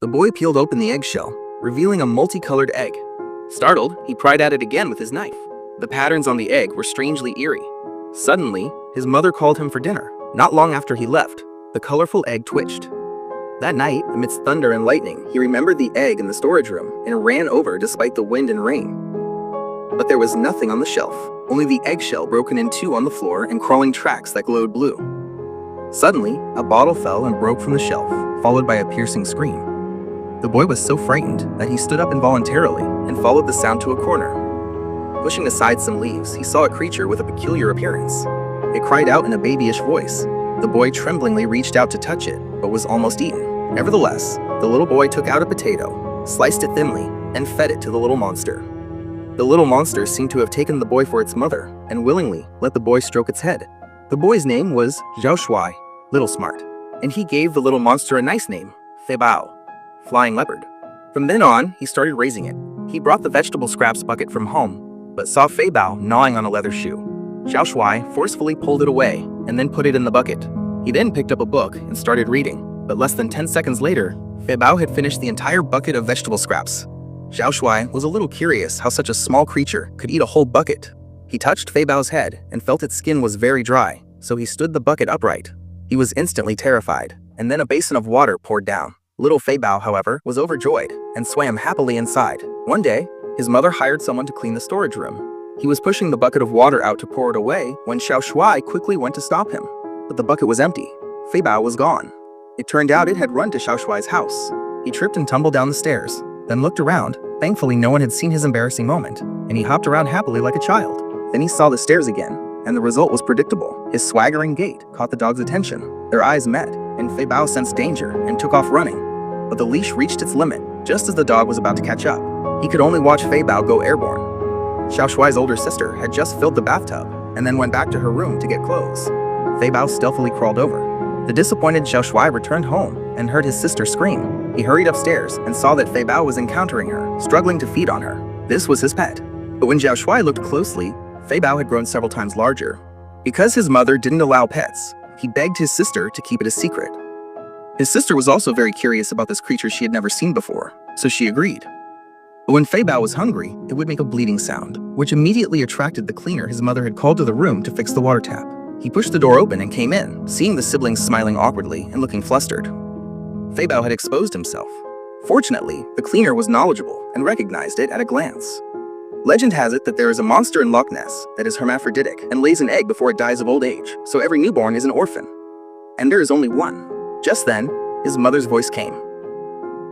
The boy peeled open the eggshell, revealing a multicolored egg. Startled, he pried at it again with his knife. The patterns on the egg were strangely eerie. Suddenly, his mother called him for dinner. Not long after he left, the colorful egg twitched. That night, amidst thunder and lightning, he remembered the egg in the storage room and ran over despite the wind and rain. But there was nothing on the shelf, only the eggshell broken in two on the floor and crawling tracks that glowed blue. Suddenly, a bottle fell and broke from the shelf, followed by a piercing scream. The boy was so frightened that he stood up involuntarily and followed the sound to a corner. Pushing aside some leaves, he saw a creature with a peculiar appearance. It cried out in a babyish voice. The boy tremblingly reached out to touch it, but was almost eaten. Nevertheless, the little boy took out a potato, sliced it thinly, and fed it to the little monster. The little monster seemed to have taken the boy for its mother, and willingly let the boy stroke its head. The boy's name was Zhao Shuai, Little Smart, and he gave the little monster a nice name, Fei Bao, Flying Leopard. From then on, he started raising it. He brought the vegetable scraps bucket from home, but saw Fei Bao gnawing on a leather shoe. Zhao Shuai forcefully pulled it away and then put it in the bucket. He then picked up a book and started reading, but less than 10 seconds later, Fei Bao had finished the entire bucket of vegetable scraps. Zhao Shuai was a little curious how such a small creature could eat a whole bucket. He touched Fei Bao's head and felt its skin was very dry, so he stood the bucket upright. He was instantly terrified, and then a basin of water poured down. Little Fei Bao, however, was overjoyed and swam happily inside. One day, his mother hired someone to clean the storage room. He was pushing the bucket of water out to pour it away when Zhao Shuai quickly went to stop him. But the bucket was empty. Fei Bao was gone. It turned out it had run to Zhao Shuai's house. He tripped and tumbled down the stairs, then looked around. Thankfully, no one had seen his embarrassing moment, and he hopped around happily like a child. Then he saw the stairs again, and the result was predictable. His swaggering gait caught the dog's attention. Their eyes met, and Fei Bao sensed danger and took off running. But the leash reached its limit just as the dog was about to catch up. He could only watch Fei Bao go airborne. Zhao Shuai's older sister had just filled the bathtub and then went back to her room to get clothes. Fei Bao stealthily crawled over. The disappointed Zhao Shuai returned home and heard his sister scream. He hurried upstairs and saw that Fei Bao was encountering her, struggling to feed on her. This was his pet. But when Zhao Shuai looked closely, Fei Bao had grown several times larger. Because his mother didn't allow pets, he begged his sister to keep it a secret. His sister was also very curious about this creature she had never seen before, so she agreed. But when Fei Bao was hungry, it would make a bleeding sound, which immediately attracted the cleaner his mother had called to the room to fix the water tap. He pushed the door open and came in, seeing the siblings smiling awkwardly and looking flustered. Fei Bao had exposed himself. Fortunately, the cleaner was knowledgeable and recognized it at a glance. Legend has it that there is a monster in Loch Ness that is hermaphroditic and lays an egg before it dies of old age, so every newborn is an orphan. And there is only one. Just then, his mother's voice came.